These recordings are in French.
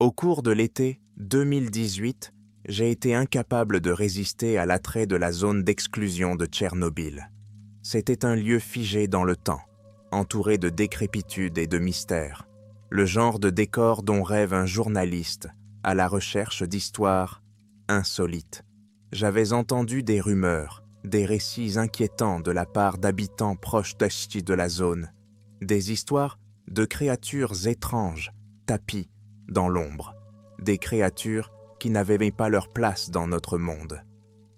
Au cours de l'été 2018, j'ai été incapable de résister à l'attrait de la zone d'exclusion de Tchernobyl. C'était un lieu figé dans le temps, entouré de décrépitude et de mystère, le genre de décor dont rêve un journaliste à la recherche d'histoires insolites. J'avais entendu des rumeurs, des récits inquiétants de la part d'habitants proches de la zone, des histoires de créatures étranges, tapies dans l'ombre, des créatures qui n'avaient pas leur place dans notre monde.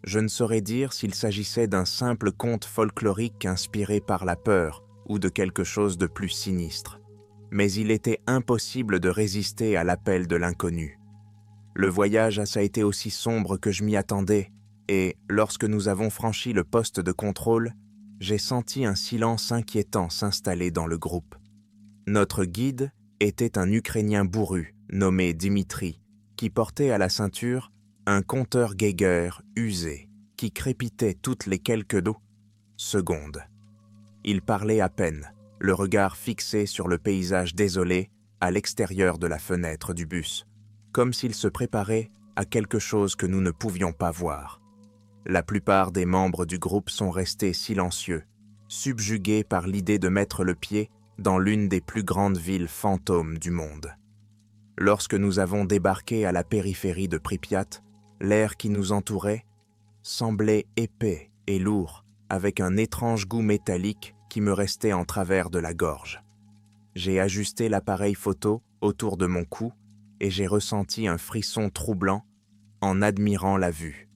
Je ne saurais dire s'il s'agissait d'un simple conte folklorique inspiré par la peur ou de quelque chose de plus sinistre. Mais il était impossible de résister à l'appel de l'inconnu. Le voyage a été aussi sombre que je m'y attendais, et lorsque nous avons franchi le poste de contrôle, j'ai senti un silence inquiétant s'installer dans le groupe. Notre guide était un Ukrainien bourru nommé Dimitri, qui portait à la ceinture un compteur Geiger usé qui crépitait toutes les quelques secondes. Il parlait à peine, le regard fixé sur le paysage désolé à l'extérieur de la fenêtre du bus, comme s'il se préparait à quelque chose que nous ne pouvions pas voir. La plupart des membres du groupe sont restés silencieux, subjugués par l'idée de mettre le pied dans l'une des plus grandes villes fantômes du monde. Lorsque nous avons débarqué à la périphérie de Pripyat, l'air qui nous entourait semblait épais et lourd, avec un étrange goût métallique qui me restait en travers de la gorge. J'ai ajusté l'appareil photo autour de mon cou et j'ai ressenti un frisson troublant en admirant la vue.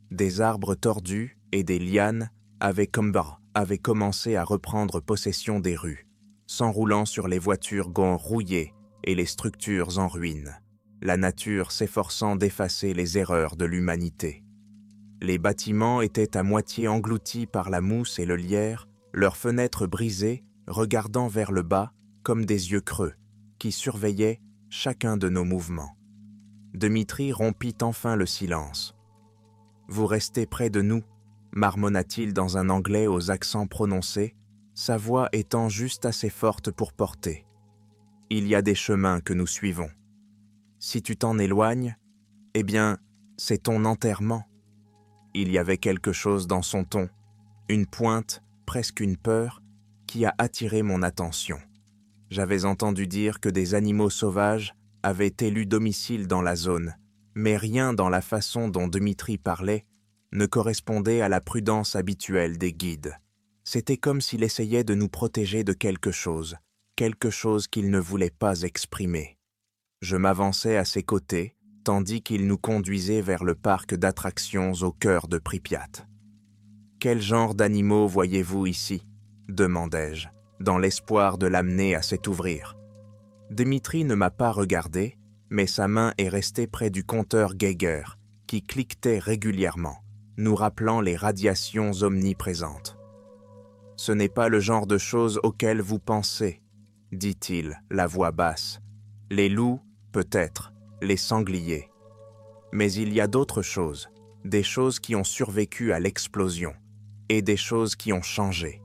Des arbres tordus et des lianes avaient commencé à reprendre possession des rues, s'enroulant sur les voitures rouillées et les structures en ruine, la nature s'efforçant d'effacer les erreurs de l'humanité. Les bâtiments étaient à moitié engloutis par la mousse et le lierre, leurs fenêtres brisées, regardant vers le bas comme des yeux creux, qui surveillaient chacun de nos mouvements. Dimitri rompit enfin le silence. « Vous restez près de nous » marmonna-t-il dans un anglais aux accents prononcés, sa voix étant juste assez forte pour porter. « Il y a des chemins que nous suivons. Si tu t'en éloignes, eh bien, c'est ton enterrement. » Il y avait quelque chose dans son ton, une pointe, presque une peur, qui a attiré mon attention. J'avais entendu dire que des animaux sauvages avaient élu domicile dans la zone, mais rien dans la façon dont Dimitri parlait ne correspondait à la prudence habituelle des guides. C'était comme s'il essayait de nous protéger de quelque chose qu'il ne voulait pas exprimer. Je m'avançai à ses côtés, tandis qu'il nous conduisait vers le parc d'attractions au cœur de Pripyat. « Quel genre d'animaux voyez-vous ici » demandai-je, dans l'espoir de l'amener à s'ouvrir. Dimitri ne m'a pas regardé, mais sa main est restée près du compteur Geiger, qui cliquetait régulièrement, nous rappelant les radiations omniprésentes. « Ce n'est pas le genre de choses auxquelles vous pensez, » dit-il, la voix basse. « Les loups, peut-être, les sangliers. Mais il y a d'autres choses, des choses qui ont survécu à l'explosion, et des choses qui ont changé. »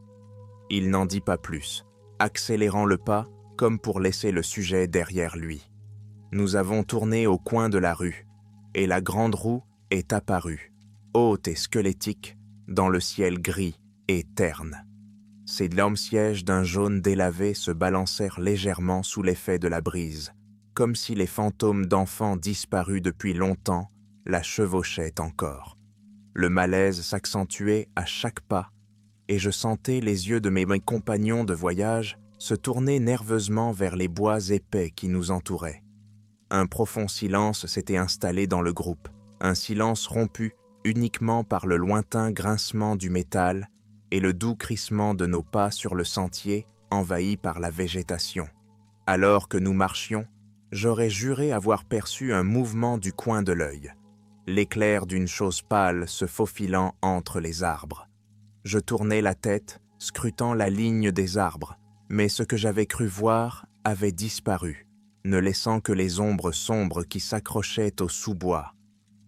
Il n'en dit pas plus, accélérant le pas comme pour laisser le sujet derrière lui. Nous avons tourné au coin de la rue, et la grande roue est apparue, haute et squelettique, dans le ciel gris et terne. Ses lampes-sièges d'un jaune délavé se balancèrent légèrement sous l'effet de la brise, comme si les fantômes d'enfants disparus depuis longtemps la chevauchaient encore. Le malaise s'accentuait à chaque pas, et je sentais les yeux de mes compagnons de voyage se tourner nerveusement vers les bois épais qui nous entouraient. Un profond silence s'était installé dans le groupe, un silence rompu uniquement par le lointain grincement du métal et le doux crissement de nos pas sur le sentier envahi par la végétation. Alors que nous marchions, j'aurais juré avoir perçu un mouvement du coin de l'œil, l'éclair d'une chose pâle se faufilant entre les arbres. Je tournai la tête, scrutant la ligne des arbres, mais ce que j'avais cru voir avait disparu, ne laissant que les ombres sombres qui s'accrochaient au sous-bois.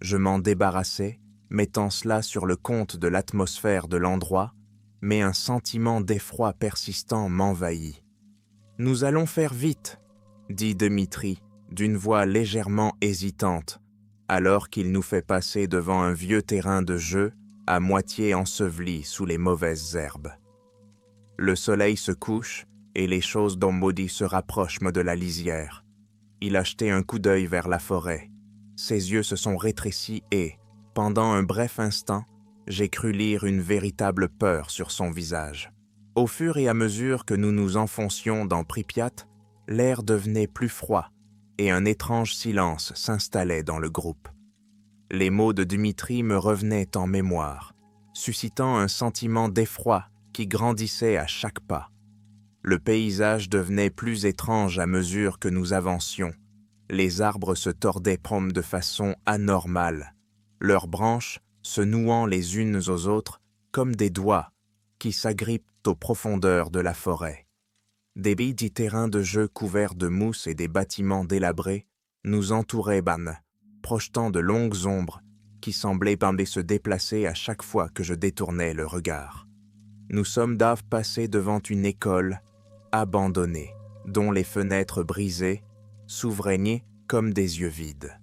Je m'en débarrassai, mettant cela sur le compte de l'atmosphère de l'endroit, mais un sentiment d'effroi persistant m'envahit. « Nous allons faire vite » dit Dimitri, d'une voix légèrement hésitante, alors qu'il nous fait passer devant un vieux terrain de jeu à moitié enseveli sous les mauvaises herbes. Le soleil se couche et les choses d'Ombodi se rapprochent de la lisière. Il a jeté un coup d'œil vers la forêt. Ses yeux se sont rétrécis et, pendant un bref instant, j'ai cru lire une véritable peur sur son visage. Au fur et à mesure que nous nous enfoncions dans Pripyat, l'air devenait plus froid et un étrange silence s'installait dans le groupe. Les mots de Dimitri me revenaient en mémoire, suscitant un sentiment d'effroi qui grandissait à chaque pas. Le paysage devenait plus étrange à mesure que nous avancions. Les arbres se tordaient de façon anormale, leurs branches se nouant les unes aux autres comme des doigts qui s'agrippent aux profondeurs de la forêt. Des petits terrains de jeu couverts de mousse et des bâtiments délabrés nous entouraient projetant de longues ombres qui semblaient se déplacer à chaque fois que je détournais le regard. Nous sommes passés devant une école abandonnée, dont les fenêtres brisées s'ouvraient comme des yeux vides.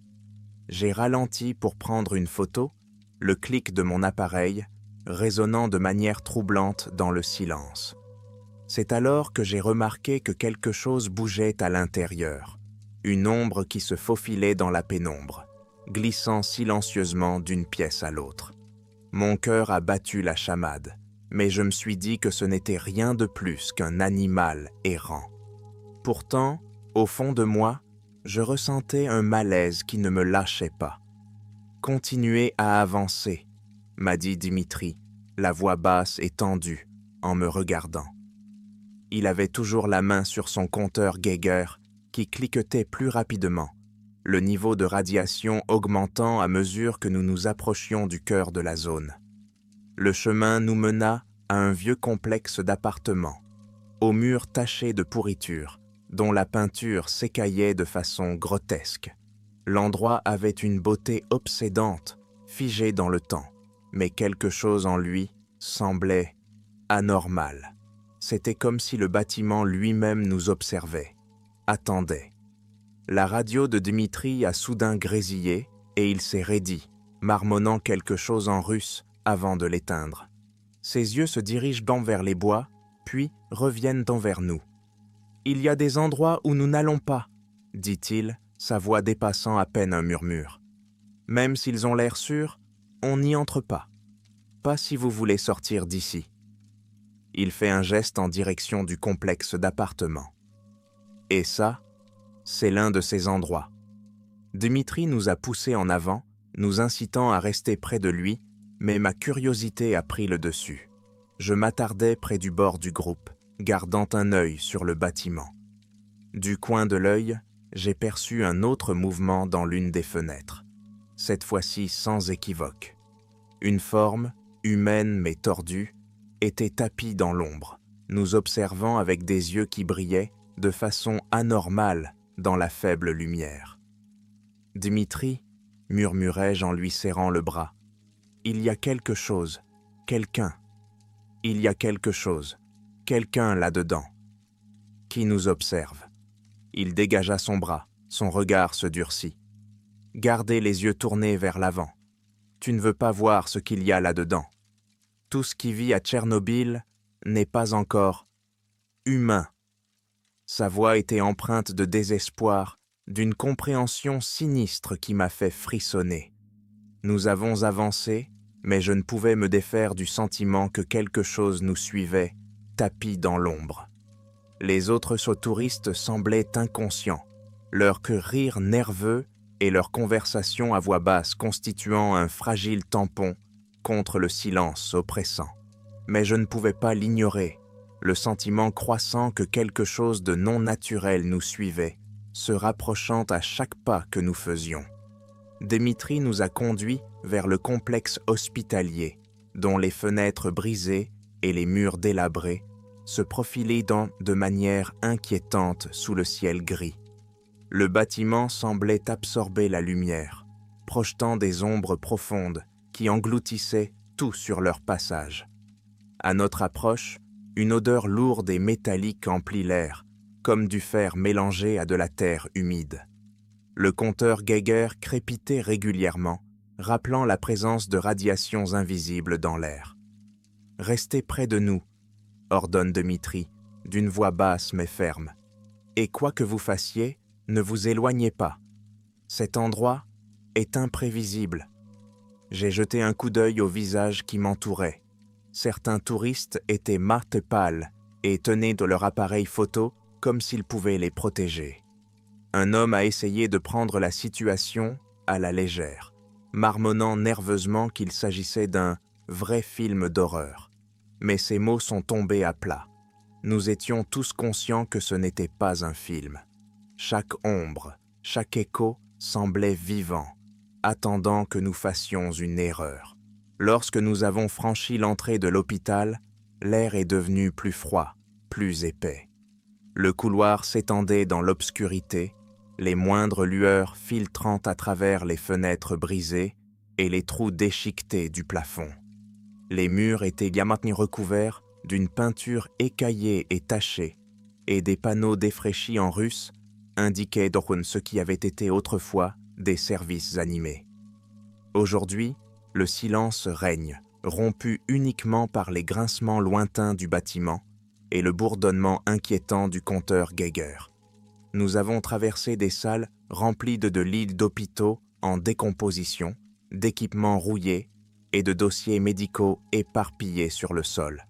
J'ai ralenti pour prendre une photo, le clic de mon appareil résonnant de manière troublante dans le silence. C'est alors que j'ai remarqué que quelque chose bougeait à l'intérieur, une ombre qui se faufilait dans la pénombre, glissant silencieusement d'une pièce à l'autre. Mon cœur a battu la chamade, mais je me suis dit que ce n'était rien de plus qu'un animal errant. Pourtant, au fond de moi, je ressentais un malaise qui ne me lâchait pas. « Continuez à avancer », m'a dit Dimitri, la voix basse et tendue, en me regardant. Il avait toujours la main sur son compteur Geiger qui cliquetait plus rapidement, le niveau de radiation augmentant à mesure que nous nous approchions du cœur de la zone. Le chemin nous mena à un vieux complexe d'appartements, aux murs tachés de pourriture, dont la peinture s'écaillait de façon grotesque. L'endroit avait une beauté obsédante, figée dans le temps, mais quelque chose en lui semblait anormal. C'était comme si le bâtiment lui-même nous observait, attendait. La radio de Dimitri a soudain grésillé et il s'est raidi, marmonnant quelque chose en russe avant de l'éteindre. Ses yeux se dirigent vers les bois, puis reviennent vers nous. « Il y a des endroits où nous n'allons pas, » dit-il, sa voix dépassant à peine un murmure. « Même s'ils ont l'air sûrs, on n'y entre pas. Pas si vous voulez sortir d'ici. » Il fait un geste en direction du complexe d'appartements. Et ça, c'est l'un de ces endroits. Dimitri nous a poussés en avant, nous incitant à rester près de lui, mais ma curiosité a pris le dessus. Je m'attardais près du bord du groupe, gardant un œil sur le bâtiment. Du coin de l'œil, j'ai perçu un autre mouvement dans l'une des fenêtres, cette fois-ci sans équivoque. Une forme, humaine mais tordue, était tapie dans l'ombre, nous observant avec des yeux qui brillaient de façon anormale dans la faible lumière. « Dimitri » murmurai-je en lui serrant le bras. « Il y a quelque chose, quelqu'un. Il y a quelque chose, quelqu'un là-dedans. Qui nous observe. » Il dégagea son bras, son regard se durcit. « Gardez les yeux tournés vers l'avant. Tu ne veux pas voir ce qu'il y a là-dedans. Tout ce qui vit à Tchernobyl n'est pas encore humain. » Sa voix était empreinte de désespoir, d'une compréhension sinistre qui m'a fait frissonner. Nous avons avancé, mais je ne pouvais me défaire du sentiment que quelque chose nous suivait, tapi dans l'ombre. Les autres touristes semblaient inconscients, leur rire nerveux et leur conversation à voix basse constituant un fragile tampon contre le silence oppressant. Mais je ne pouvais pas l'ignorer, le sentiment croissant que quelque chose de non naturel nous suivait, se rapprochant à chaque pas que nous faisions. Dimitri nous a conduits vers le complexe hospitalier, dont les fenêtres brisées et les murs délabrés se profilaient de manière inquiétante sous le ciel gris. Le bâtiment semblait absorber la lumière, projetant des ombres profondes qui engloutissaient tout sur leur passage. À notre approche, une odeur lourde et métallique emplit l'air, comme du fer mélangé à de la terre humide. Le compteur Geiger crépitait régulièrement, rappelant la présence de radiations invisibles dans l'air. « Restez près de nous », ordonne Dmitri, d'une voix basse mais ferme. « Et quoi que vous fassiez, ne vous éloignez pas. Cet endroit est imprévisible. » J'ai jeté un coup d'œil aux visages qui m'entouraient. Certains touristes étaient mat et pâles et tenaient de leur appareil photo comme s'ils pouvaient les protéger. Un homme a essayé de prendre la situation à la légère, marmonnant nerveusement qu'il s'agissait d'un vrai film d'horreur. Mais ces mots sont tombés à plat. Nous étions tous conscients que ce n'était pas un film. Chaque ombre, chaque écho semblait vivant, attendant que nous fassions une erreur. Lorsque nous avons franchi l'entrée de l'hôpital, l'air est devenu plus froid, plus épais. Le couloir s'étendait dans l'obscurité, les moindres lueurs filtrant à travers les fenêtres brisées et les trous déchiquetés du plafond. Les murs étaient maintenant recouverts d'une peinture écaillée et tachée, et des panneaux défraîchis en russe indiquaient ce qui avait été autrefois des services animés. Aujourd'hui, le silence règne, rompu uniquement par les grincements lointains du bâtiment et le bourdonnement inquiétant du compteur Geiger. Nous avons traversé des salles remplies de lits d'hôpitaux en décomposition, d'équipements rouillés et de dossiers médicaux éparpillés sur le sol.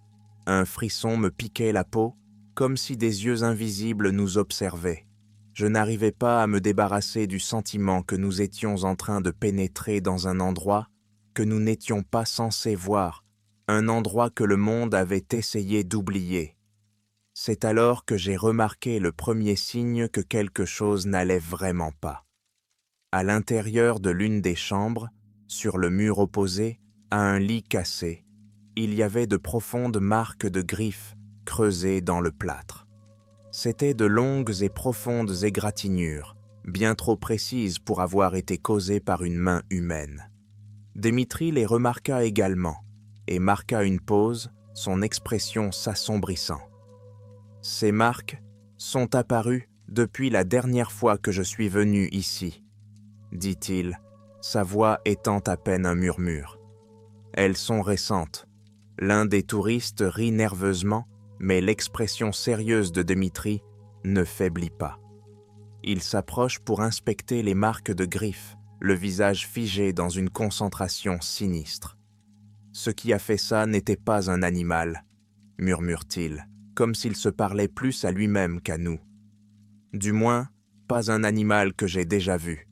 Un frisson me piquait la peau, comme si des yeux invisibles nous observaient. Je n'arrivais pas à me débarrasser du sentiment que nous étions en train de pénétrer dans un endroit que nous n'étions pas censés voir, un endroit que le monde avait essayé d'oublier. C'est alors que j'ai remarqué le premier signe que quelque chose n'allait vraiment pas. À l'intérieur de l'une des chambres, sur le mur opposé à un lit cassé, il y avait de profondes marques de griffes creusées dans le plâtre. C'étaient de longues et profondes égratignures, bien trop précises pour avoir été causées par une main humaine. Dmitri les remarqua également, et marqua une pause, son expression s'assombrissant. « Ces marques sont apparues depuis la dernière fois que je suis venu ici, » dit-il, sa voix étant à peine un murmure. « Elles sont récentes. » L'un des touristes rit nerveusement, mais l'expression sérieuse de Dmitri ne faiblit pas. Il s'approche pour inspecter les marques de griffes, le visage figé dans une concentration sinistre. « Ce qui a fait ça n'était pas un animal, » murmure-t-il, comme s'il se parlait plus à lui-même qu'à nous. « Du moins, pas un animal que j'ai déjà vu. »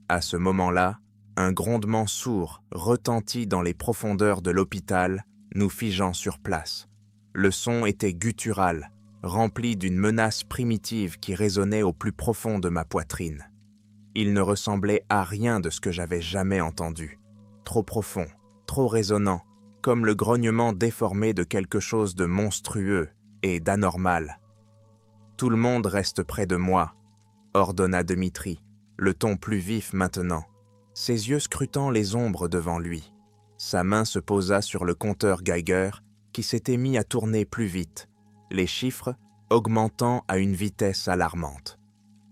À ce moment-là, un grondement sourd retentit dans les profondeurs de l'hôpital, nous figeant sur place. Le son était guttural, rempli d'une menace primitive qui résonnait au plus profond de ma poitrine. Il ne ressemblait à rien de ce que j'avais jamais entendu. Trop profond, trop résonnant, comme le grognement déformé de quelque chose de monstrueux et d'anormal. « Tout le monde reste près de moi », ordonna Dmitri, le ton plus vif maintenant, ses yeux scrutant les ombres devant lui. Sa main se posa sur le compteur Geiger qui s'était mis à tourner plus vite, les chiffres augmentant à une vitesse alarmante.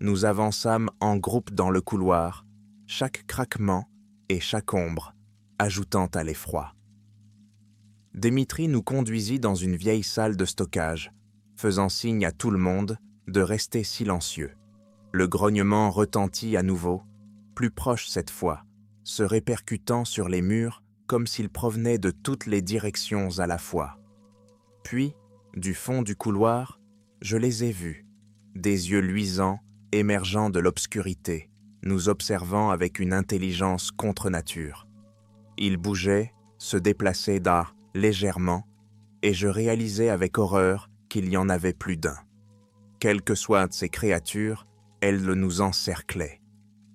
Nous avançâmes en groupe dans le couloir, chaque craquement et chaque ombre ajoutant à l'effroi. Dmitri nous conduisit dans une vieille salle de stockage, faisant signe à tout le monde de rester silencieux. Le grognement retentit à nouveau, plus proche cette fois, se répercutant sur les murs comme s'il provenait de toutes les directions à la fois. Puis, du fond du couloir, je les ai vus, des yeux luisants émergeant de l'obscurité, nous observant avec une intelligence contre nature. Ils bougeaient, se déplaçaient légèrement, et je réalisais avec horreur qu'il y en avait plus d'un. Quelles que soient ces créatures, elles nous encerclaient.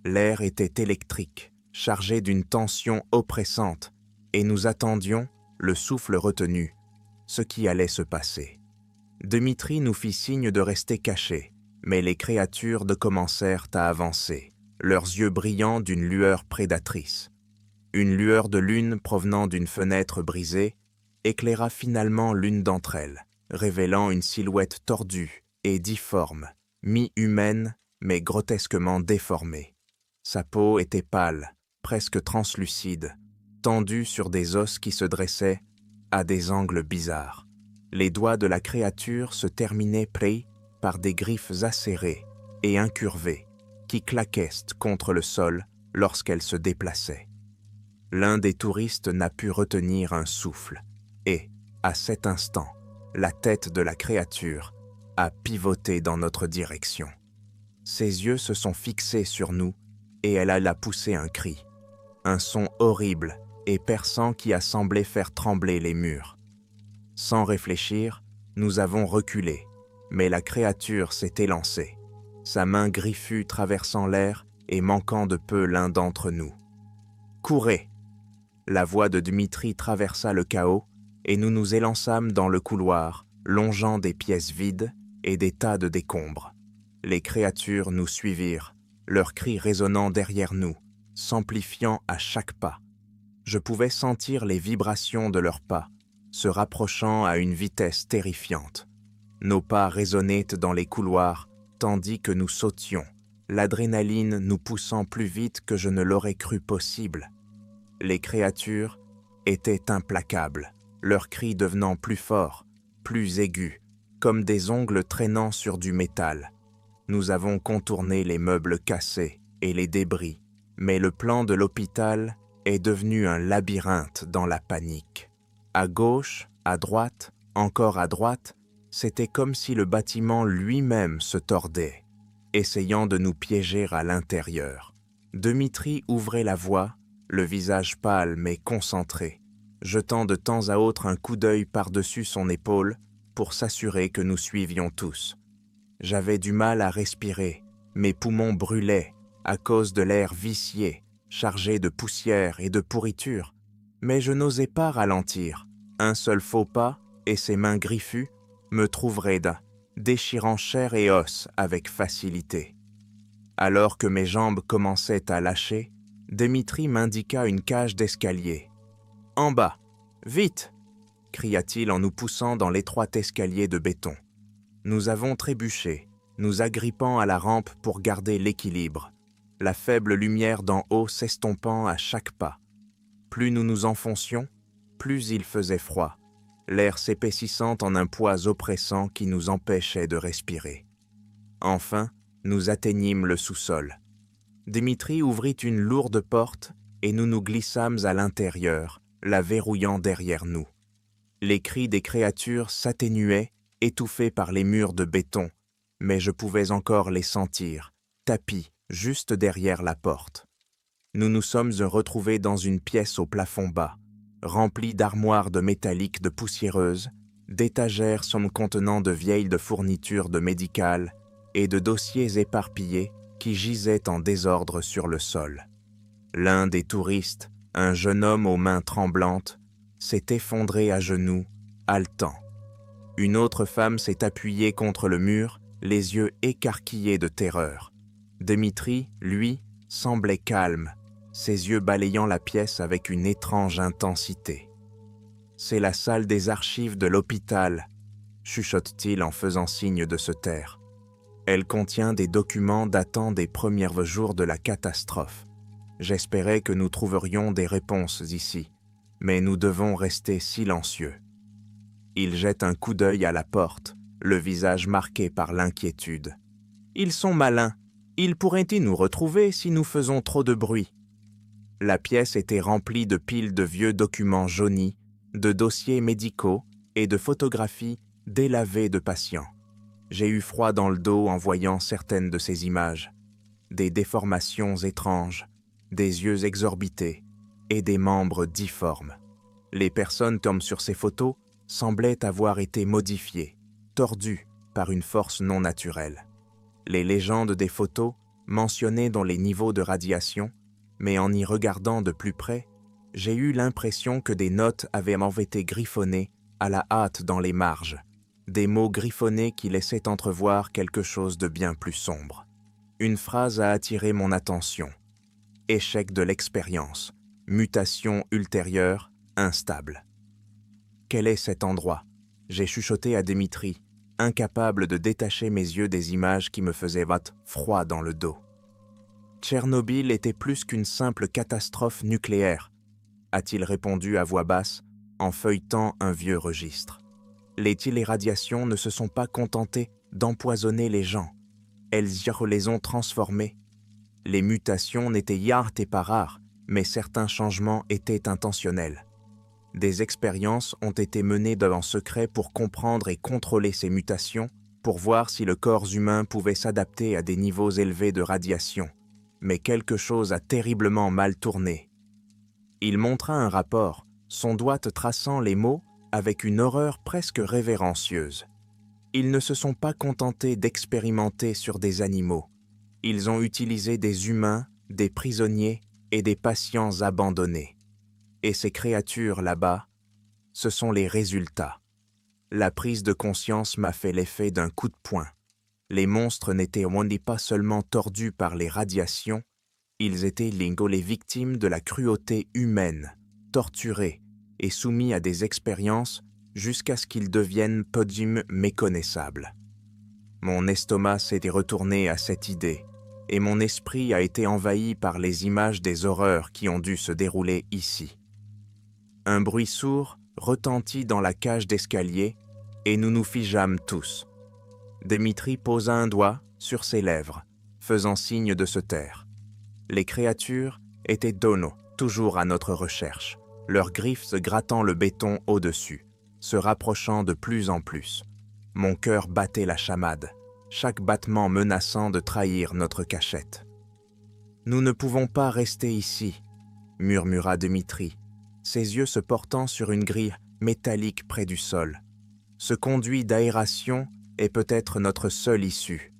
L'air était électrique, chargé d'une tension oppressante, et nous attendions, le souffle retenu, ce qui allait se passer. Dmitri nous fit signe de rester cachés, mais les créatures commencèrent à avancer, leurs yeux brillants d'une lueur prédatrice. Une lueur de lune provenant d'une fenêtre brisée éclaira finalement l'une d'entre elles, révélant une silhouette tordue et difforme, mi-humaine, mais grotesquement déformée. Sa peau était pâle, presque translucide, tendue sur des os qui se dressaient à des angles bizarres. Les doigts de la créature se terminaient près par des griffes acérées et incurvées qui claquaient contre le sol lorsqu'elle se déplaçait. L'un des touristes n'a pu retenir un souffle et, à cet instant, la tête de la créature a pivoté dans notre direction. Ses yeux se sont fixés sur nous et elle a poussé un cri, un son horrible et perçant qui a semblé faire trembler les murs. Sans réfléchir, nous avons reculé, mais la créature s'est élancée, sa main griffue traversant l'air et manquant de peu l'un d'entre nous. « Courez !» La voix de Dmitri traversa le chaos et nous nous élançâmes dans le couloir, longeant des pièces vides et des tas de décombres. Les créatures nous suivirent, leurs cris résonnant derrière nous, s'amplifiant à chaque pas. Je pouvais sentir les vibrations de leurs pas, se rapprochant à une vitesse terrifiante. Nos pas résonnaient dans les couloirs, tandis que nous sautions, l'adrénaline nous poussant plus vite que je ne l'aurais cru possible. Les créatures étaient implacables, leurs cris devenant plus forts, plus aigus, comme des ongles traînant sur du métal. Nous avons contourné les meubles cassés et les débris, mais le plan de l'hôpital est devenu un labyrinthe dans la panique. À gauche, à droite, encore à droite, c'était comme si le bâtiment lui-même se tordait, essayant de nous piéger à l'intérieur. Dmitri ouvrait la voie, le visage pâle mais concentré, jetant de temps à autre un coup d'œil par-dessus son épaule pour s'assurer que nous suivions tous. J'avais du mal à respirer, mes poumons brûlaient à cause de l'air vicié, chargé de poussière et de pourriture, mais je n'osais pas ralentir. Un seul faux pas, et ses mains griffues me trouveraient déchirant chair et os avec facilité. Alors que mes jambes commençaient à lâcher, Dmitri m'indiqua une cage d'escalier. « En bas, vite !» cria-t-il en nous poussant dans l'étroit escalier de béton. Nous avons trébuché, nous agrippant à la rampe pour garder l'équilibre, la faible lumière d'en haut s'estompant à chaque pas. Plus nous nous enfoncions, plus il faisait froid, l'air s'épaississant en un poids oppressant qui nous empêchait de respirer. Enfin, nous atteignîmes le sous-sol. Dmitri ouvrit une lourde porte et nous nous glissâmes à l'intérieur, la verrouillant derrière nous. Les cris des créatures s'atténuaient, étouffés par les murs de béton, mais je pouvais encore les sentir, tapis juste derrière la porte. Nous nous sommes retrouvés dans une pièce au plafond bas, remplie d'armoires de métallique de poussiéreuses, d'étagères contenant de vieilles fournitures de médicales et de dossiers éparpillés qui gisaient en désordre sur le sol. L'un des touristes, un jeune homme aux mains tremblantes, s'est effondré à genoux, haletant. Une autre femme s'est appuyée contre le mur, les yeux écarquillés de terreur. Dmitri, lui, semblait calme, ses yeux balayant la pièce avec une étrange intensité. « C'est la salle des archives de l'hôpital », chuchote-t-il en faisant signe de se taire. « Elle contient des documents datant des premiers jours de la catastrophe. J'espérais que nous trouverions des réponses ici, mais nous devons rester silencieux. » Il jette un coup d'œil à la porte, le visage marqué par l'inquiétude. « Ils sont malins. Ils pourraient-ils nous retrouver si nous faisons trop de bruit ?» La pièce était remplie de piles de vieux documents jaunis, de dossiers médicaux et de photographies délavées de patients. J'ai eu froid dans le dos en voyant certaines de ces images. Des déformations étranges, des yeux exorbités et des membres difformes. Les personnes comme sur ces photos semblaient avoir été modifiées, tordues par une force non naturelle. Les légendes des photos mentionnaient dans les niveaux de radiation, mais en y regardant de plus près, j'ai eu l'impression que des notes avaient été griffonnées à la hâte dans les marges, des mots griffonnés qui laissaient entrevoir quelque chose de bien plus sombre. Une phrase a attiré mon attention. Échec de l'expérience, mutation ultérieure, instable. Quel est cet endroit ? J'ai chuchoté à Dmitri, incapable de détacher mes yeux des images qui me faisaient battre froid dans le dos. Tchernobyl était plus qu'une simple catastrophe nucléaire, a-t-il répondu à voix basse en feuilletant un vieux registre. Les téléradiations ne se sont pas contentées d'empoisonner les gens, elles les ont transformés. Les mutations n'étaient pas rares, mais certains changements étaient intentionnels. Des expériences ont été menées en secret pour comprendre et contrôler ces mutations, pour voir si le corps humain pouvait s'adapter à des niveaux élevés de radiation. Mais quelque chose a terriblement mal tourné. Il montra un rapport, son doigt traçant les mots avec une horreur presque révérencieuse. Ils ne se sont pas contentés d'expérimenter sur des animaux. Ils ont utilisé des humains, des prisonniers et des patients abandonnés. Et ces créatures là-bas, ce sont les résultats. La prise de conscience m'a fait l'effet d'un coup de poing. Les monstres n'étaient pas seulement tordus par les radiations, ils étaient les victimes de la cruauté humaine, torturés et soumis à des expériences jusqu'à ce qu'ils deviennent méconnaissables. Mon estomac s'était retourné à cette idée, et mon esprit a été envahi par les images des horreurs qui ont dû se dérouler ici. Un bruit sourd retentit dans la cage d'escalier, et nous nous figeâmes tous. Dimitri posa un doigt sur ses lèvres, faisant signe de se taire. Les créatures étaient toujours à notre recherche, leurs griffes se grattant le béton au-dessus, se rapprochant de plus en plus. Mon cœur battait la chamade, chaque battement menaçant de trahir notre cachette. « Nous ne pouvons pas rester ici, » murmura Dimitri, ses yeux se portant sur une grille métallique près du sol. Ce conduit d'aération est peut-être notre seule issue.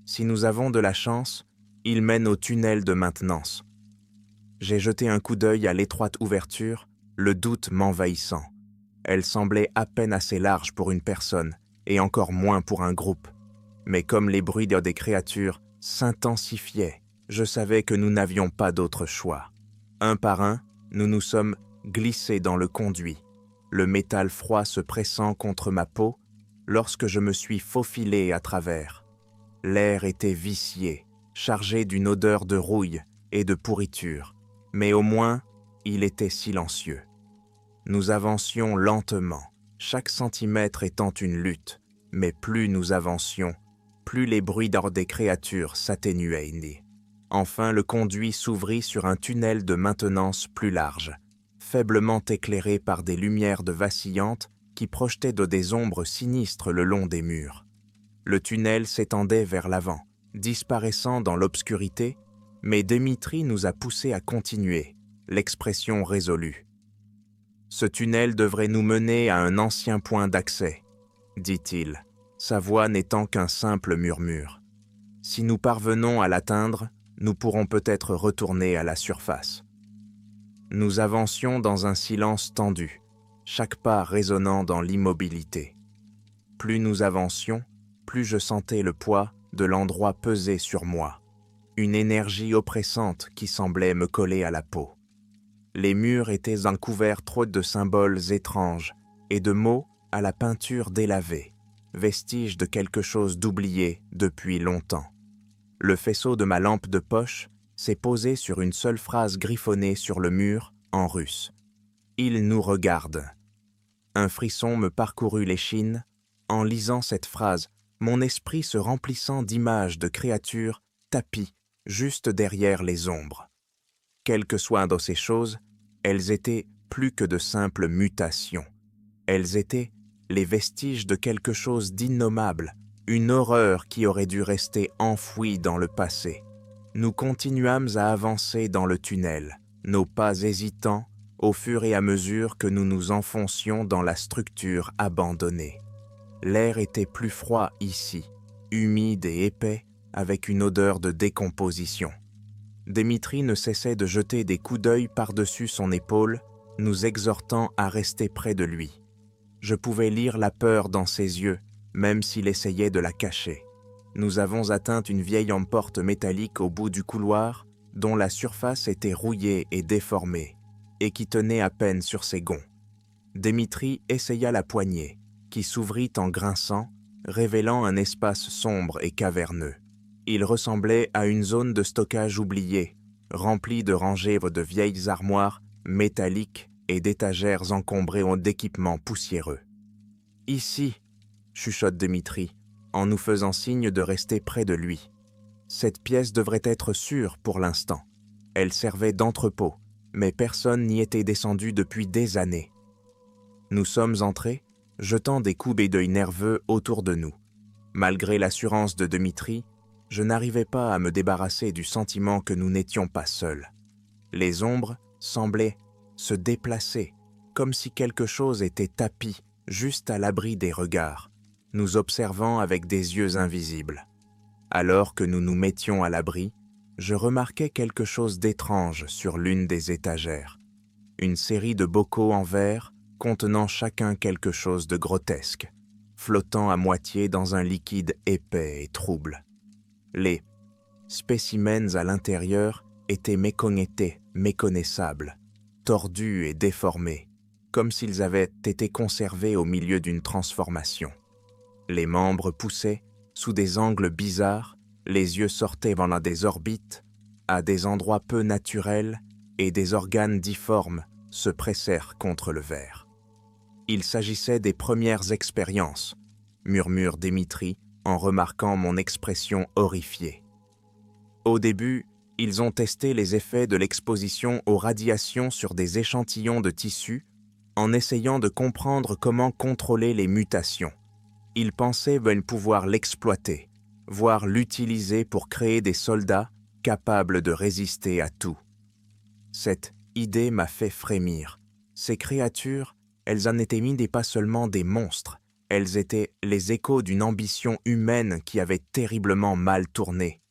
Si nous avons de la chance, il mène au tunnel de maintenance. J'ai jeté un coup d'œil à l'étroite ouverture, le doute m'envahissant. Elle semblait à peine assez large pour une personne, et encore moins pour un groupe. Mais comme les bruits des créatures s'intensifiaient, je savais que nous n'avions pas d'autre choix. Un par un, nous nous sommes glissés dans le conduit, le métal froid se pressant contre ma peau lorsque je me suis faufilé à travers. L'air était vicié, chargé d'une odeur de rouille et de pourriture, mais au moins, il était silencieux. Nous avancions lentement, chaque centimètre étant une lutte, mais plus nous avancions, plus les bruits des créatures s'atténuaient. Enfin, le conduit s'ouvrit sur un tunnel de maintenance plus large, faiblement éclairé par des lumières vacillantes qui projetaient des ombres sinistres le long des murs. Le tunnel s'étendait vers l'avant, disparaissant dans l'obscurité, mais Dimitri nous a poussés à continuer, l'expression résolue. « Ce tunnel devrait nous mener à un ancien point d'accès, » dit-il, sa voix n'étant qu'un simple murmure. « Si nous parvenons à l'atteindre, nous pourrons peut-être retourner à la surface. » Nous avancions dans un silence tendu, chaque pas résonnant dans l'immobilité. Plus nous avancions, plus je sentais le poids de l'endroit peser sur moi, une énergie oppressante qui semblait me coller à la peau. Les murs étaient couverts trop de symboles étranges et de mots à la peinture délavée, vestiges de quelque chose d'oublié depuis longtemps. Le faisceau de ma lampe de poche s'est posé sur une seule phrase griffonnée sur le mur en russe. « Il nous regarde ». Un frisson me parcourut l'échine. En lisant cette phrase, mon esprit se remplissant d'images de créatures tapies juste derrière les ombres. Quelles que soient ces choses, elles étaient plus que de simples mutations. Elles étaient les vestiges de quelque chose d'innommable, une horreur qui aurait dû rester enfouie dans le passé. Nous continuâmes à avancer dans le tunnel, nos pas hésitants, au fur et à mesure que nous nous enfoncions dans la structure abandonnée. L'air était plus froid ici, humide et épais, avec une odeur de décomposition. Dimitri ne cessait de jeter des coups d'œil par-dessus son épaule, nous exhortant à rester près de lui. Je pouvais lire la peur dans ses yeux, même s'il essayait de la cacher. Nous avons atteint une vieille porte métallique au bout du couloir, dont la surface était rouillée et déformée, et qui tenait à peine sur ses gonds. Dimitri essaya la poignée, qui s'ouvrit en grinçant, révélant un espace sombre et caverneux. Il ressemblait à une zone de stockage oubliée, remplie de rangées de vieilles armoires métalliques et d'étagères encombrées d'équipements poussiéreux. « Ici !» chuchote Dmitri, en nous faisant signe de rester près de lui. Cette pièce devrait être sûre pour l'instant. Elle servait d'entrepôt, mais personne n'y était descendu depuis des années. Nous sommes entrés, jetant des coups d'œil nerveux autour de nous. Malgré l'assurance de Dmitri, je n'arrivais pas à me débarrasser du sentiment que nous n'étions pas seuls. Les ombres semblaient se déplacer, comme si quelque chose était tapi juste à l'abri des regards, nous observant avec des yeux invisibles. Alors que nous nous mettions à l'abri, je remarquai quelque chose d'étrange sur l'une des étagères. Une série de bocaux en verre contenant chacun quelque chose de grotesque, flottant à moitié dans un liquide épais et trouble. Les spécimens à l'intérieur étaient méconnaissables, tordus et déformés, comme s'ils avaient été conservés au milieu d'une transformation. Les membres poussaient sous des angles bizarres, les yeux sortaient pendant des orbites, à des endroits peu naturels, et des organes difformes se pressèrent contre le verre. Il s'agissait des premières expériences, murmure Dmitri en remarquant mon expression horrifiée. Au début, ils ont testé les effets de l'exposition aux radiations sur des échantillons de tissus en essayant de comprendre comment contrôler les mutations. Ils pensaient pouvoir l'exploiter, voire l'utiliser pour créer des soldats capables de résister à tout. Cette idée m'a fait frémir. Ces créatures, elles en étaient mis pas seulement des monstres, elles étaient les échos d'une ambition humaine qui avait terriblement mal tourné.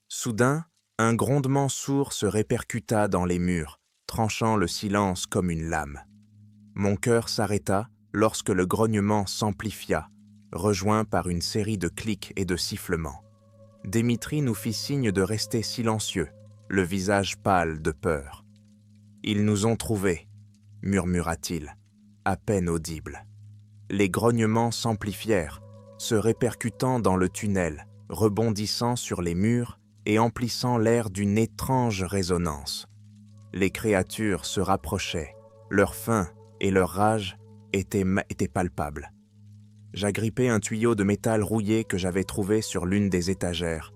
Soudain, un grondement sourd se répercuta dans les murs, tranchant le silence comme une lame. Mon cœur s'arrêta lorsque le grognement s'amplifia, rejoint par une série de clics et de sifflements. Dmitri nous fit signe de rester silencieux, le visage pâle de peur. « Ils nous ont trouvés », murmura-t-il, à peine audible. Les grognements s'amplifièrent, se répercutant dans le tunnel, rebondissant sur les murs et emplissant l'air d'une étrange résonance. Les créatures se rapprochaient, leur faim et leur rage étaient palpables. J'agrippais un tuyau de métal rouillé que j'avais trouvé sur l'une des étagères,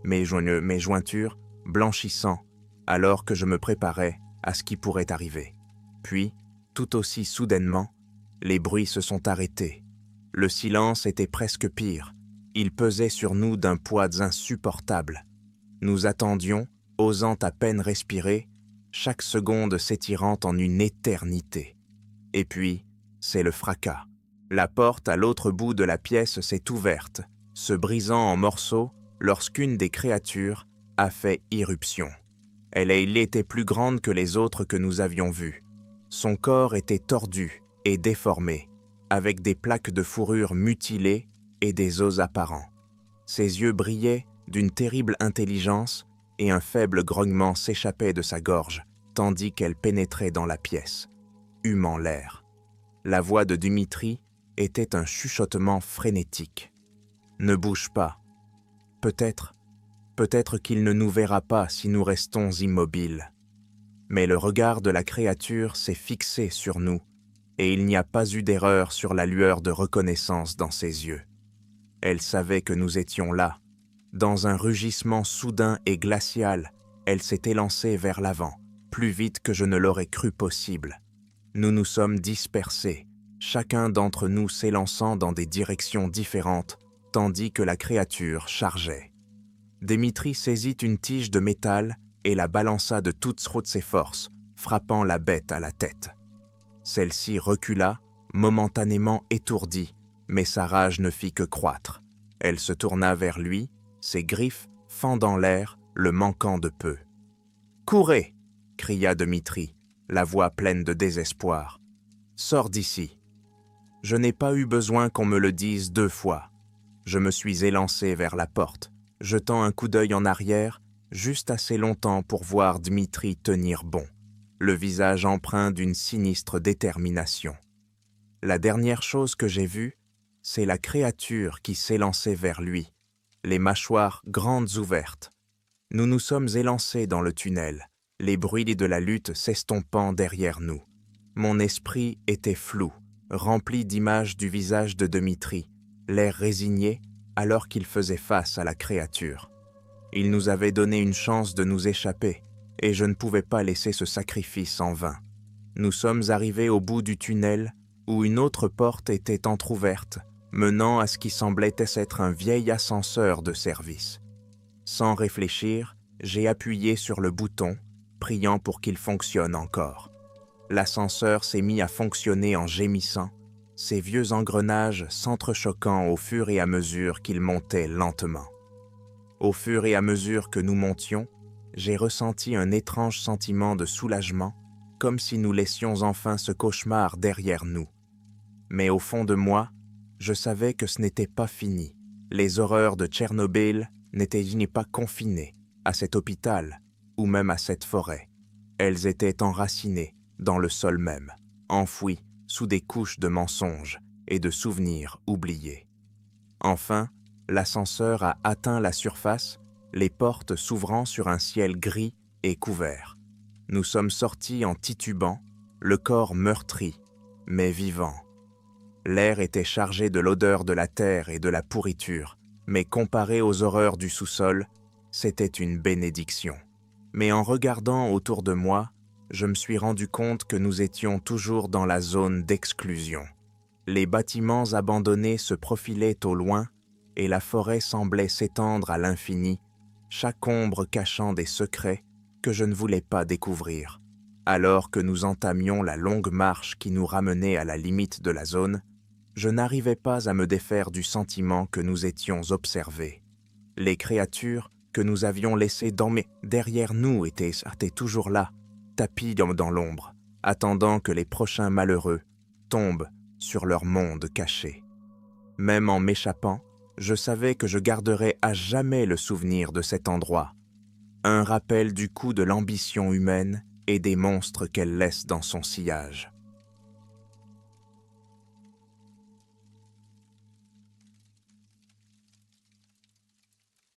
mes jointures blanchissant alors que je me préparais à ce qui pourrait arriver. Puis, tout aussi soudainement, les bruits se sont arrêtés. Le silence était presque pire. Il pesait sur nous d'un poids insupportable. Nous attendions, osant à peine respirer, chaque seconde s'étirant en une éternité. Et puis, c'est le fracas. La porte à l'autre bout de la pièce s'est ouverte, se brisant en morceaux lorsqu'une des créatures a fait irruption. Elle était plus grande que les autres que nous avions vues. Son corps était tordu et déformé, avec des plaques de fourrure mutilées et des os apparents. Ses yeux brillaient d'une terrible intelligence et un faible grognement s'échappait de sa gorge, tandis qu'elle pénétrait dans la pièce, humant l'air. La voix de Dmitri était un chuchotement frénétique. « Ne bouge pas. Peut-être qu'il ne nous verra pas si nous restons immobiles. » Mais le regard de la créature s'est fixé sur nous, et il n'y a pas eu d'erreur sur la lueur de reconnaissance dans ses yeux. Elle savait que nous étions là. Dans un rugissement soudain et glacial, elle s'est élancée vers l'avant, plus vite que je ne l'aurais cru possible. Nous nous sommes dispersés, chacun d'entre nous s'élançant dans des directions différentes, tandis que la créature chargeait. Dmitri saisit une tige de métal et la balança de toutes ses forces, frappant la bête à la tête. Celle-ci recula, momentanément étourdie, mais sa rage ne fit que croître. Elle se tourna vers lui, ses griffes fendant l'air, le manquant de peu. « Courez !» cria Dmitri, la voix pleine de désespoir. « Sors d'ici !» Je n'ai pas eu besoin qu'on me le dise 2 fois. Je me suis élancé vers la porte, jetant un coup d'œil en arrière, juste assez longtemps pour voir Dmitri tenir bon, le visage empreint d'une sinistre détermination. La dernière chose que j'ai vue, c'est la créature qui s'élançait vers lui, les mâchoires grandes ouvertes. Nous nous sommes élancés dans le tunnel, les bruits de la lutte s'estompant derrière nous. Mon esprit était flou, rempli d'images du visage de Dmitri, l'air résigné alors qu'il faisait face à la créature. Il nous avait donné une chance de nous échapper, et je ne pouvais pas laisser ce sacrifice en vain. Nous sommes arrivés au bout du tunnel, où une autre porte était entr'ouverte, menant à ce qui semblait être un vieil ascenseur de service. Sans réfléchir, j'ai appuyé sur le bouton, priant pour qu'il fonctionne encore. L'ascenseur s'est mis à fonctionner en gémissant, ses vieux engrenages s'entrechoquant au fur et à mesure qu'il montait lentement. Au fur et à mesure que nous montions, j'ai ressenti un étrange sentiment de soulagement, comme si nous laissions enfin ce cauchemar derrière nous. Mais au fond de moi, je savais que ce n'était pas fini. Les horreurs de Tchernobyl n'étaient pas confinées à cet hôpital ou même à cette forêt. Elles étaient enracinées dans le sol même, enfouies sous des couches de mensonges et de souvenirs oubliés. Enfin, l'ascenseur a atteint la surface, les portes s'ouvrant sur un ciel gris et couvert. Nous sommes sortis en titubant, le corps meurtri, mais vivant. L'air était chargé de l'odeur de la terre et de la pourriture, mais comparé aux horreurs du sous-sol, c'était une bénédiction. Mais en regardant autour de moi, je me suis rendu compte que nous étions toujours dans la zone d'exclusion. Les bâtiments abandonnés se profilaient au loin et la forêt semblait s'étendre à l'infini, chaque ombre cachant des secrets que je ne voulais pas découvrir. Alors que nous entamions la longue marche qui nous ramenait à la limite de la zone, je n'arrivais pas à me défaire du sentiment que nous étions observés. Les créatures que nous avions laissées derrière nous étaient toujours là, tapis dans l'ombre, attendant que les prochains malheureux tombent sur leur monde caché. Même en m'échappant, je savais que je garderais à jamais le souvenir de cet endroit, un rappel du coup de l'ambition humaine et des monstres qu'elle laisse dans son sillage.